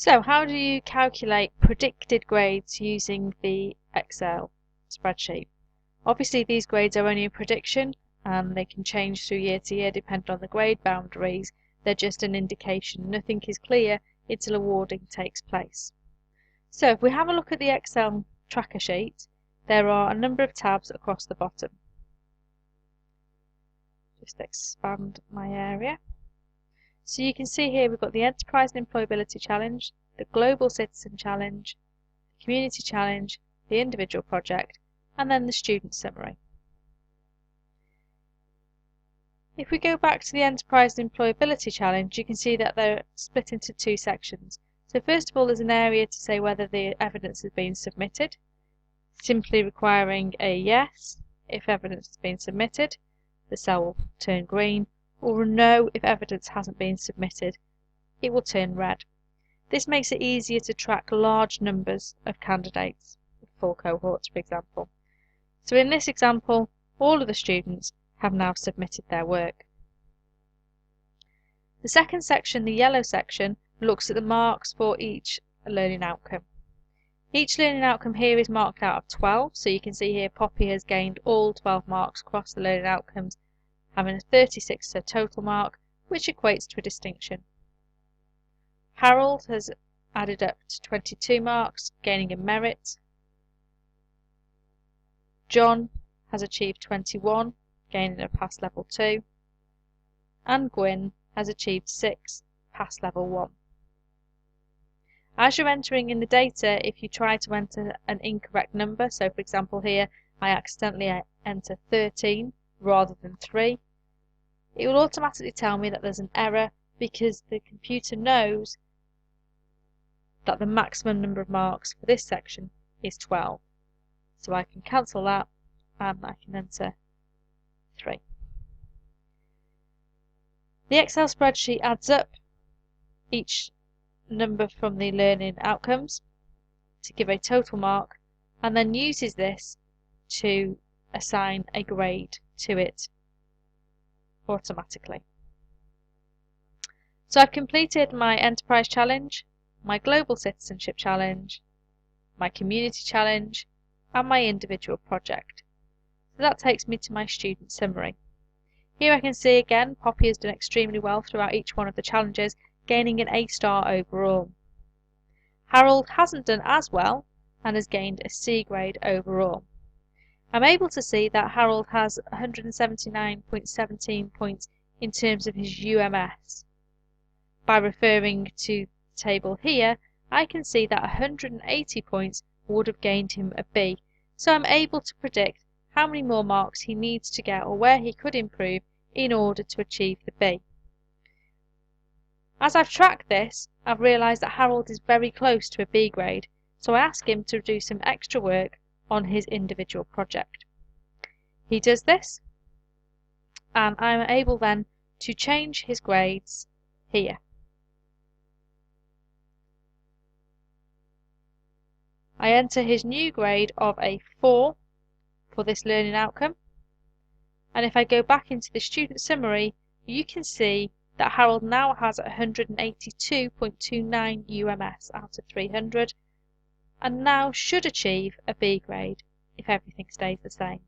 So how do you calculate predicted grades using the Excel spreadsheet? Obviously these grades are only a prediction and they can change through year to year depending on the grade boundaries. They're just an indication. Nothing is clear until awarding takes place. So if we have a look at the Excel tracker sheet, there are a number of tabs across the bottom. Just expand my area. So you can see here we've got the Enterprise and Employability Challenge, the Global Citizen Challenge, the Community Challenge, the Individual Project, and then the Student Summary. If we go back to the Enterprise and Employability Challenge, you can see that they're split into two sections. So first of all, there's an area to say whether the evidence has been submitted, simply requiring a yes if evidence has been submitted, the cell will turn green, or a no if evidence hasn't been submitted, it will turn red. This makes it easier to track large numbers of candidates, full cohorts for example. So in this example, all of the students have now submitted their work. The second section, the yellow section, looks at the marks for each learning outcome. Each learning outcome here is marked out of 12, so you can see here Poppy has gained all 12 marks across the learning outcomes, having a 36 total mark, which equates to a distinction. Harold has added up to 22 marks, gaining a merit. John has achieved 21, gaining a pass level 2. And Gwyn has achieved 6, pass level 1. As you're entering in the data, if you try to enter an incorrect number, so for example here I accidentally enter 13 rather than 3, it will automatically tell me that there's an error because the computer knows that the maximum number of marks for this section is 12. So I can cancel that and I can enter 3. The Excel spreadsheet adds up each number from the learning outcomes to give a total mark and then uses this to assign a grade to it automatically. So I've completed my Enterprise Challenge, my Global Citizenship Challenge, my Community Challenge, and my Individual Project. So that takes me to my Student Summary. Here I can see again Poppy has done extremely well throughout each one of the challenges, gaining an A star overall. Harold hasn't done as well and has gained a C grade overall. I'm able to see that Harold has 179.17 points in terms of his UMS. By referring to the table here, I can see that 180 points would have gained him a B, so I'm able to predict how many more marks he needs to get or where he could improve in order to achieve the B. As I've tracked this, I've realised that Harold is very close to a B grade, so I ask him to do some extra work on his individual project. He does this, and I'm able then to change his grades here. I enter his new grade of a 4 for this learning outcome, and if I go back into the student summary, you can see that Harold now has 182.29 UMS out of 300 and now should achieve a B grade if everything stays the same.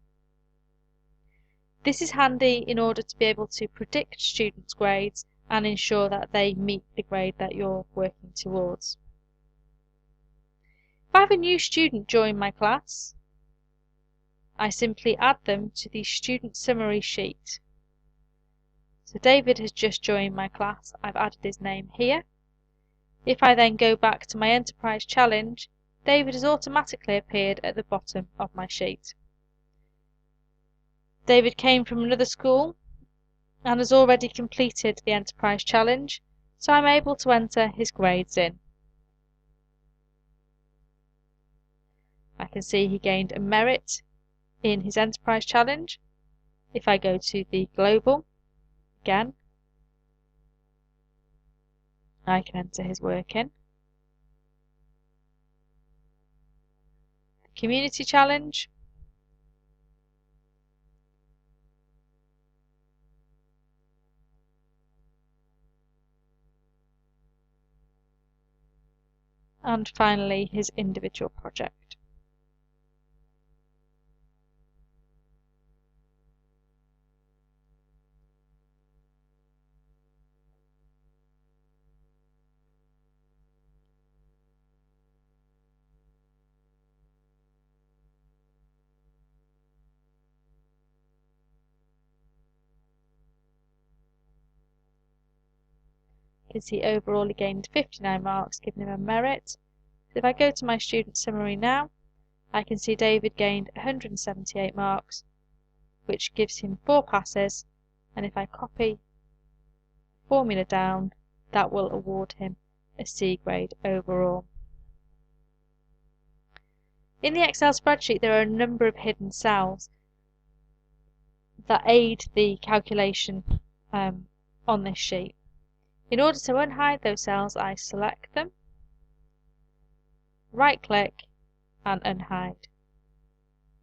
This is handy in order to be able to predict students' grades and ensure that they meet the grade that you're working towards. If I have a new student join my class, I simply add them to the student summary sheet. So David has just joined my class, I've added his name here. If I then go back to my Enterprise Challenge, David has automatically appeared at the bottom of my sheet. David came from another school and has already completed the Enterprise Challenge, so I'm able to enter his grades in. I can see he gained a merit in his Enterprise Challenge. If I go to the Global, again, I can enter his work in. The Community Challenge, and finally his individual project. You can see overall he gained 59 marks, giving him a merit. So if I go to my student summary now, I can see David gained 178 marks, which gives him 4 passes, and if I copy the formula down, that will award him a C grade overall. In the Excel spreadsheet there are a number of hidden cells that aid the calculation on this sheet. In order to unhide those cells, I select them, right click and unhide.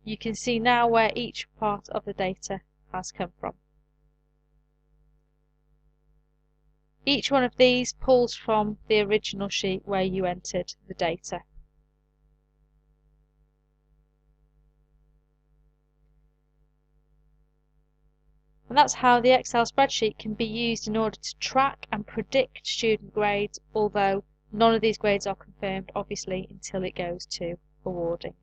You can see now where each part of the data has come from. Each one of these pulls from the original sheet where you entered the data. And that's how the Excel spreadsheet can be used in order to track and predict student grades, although none of these grades are confirmed, obviously, until it goes to awarding.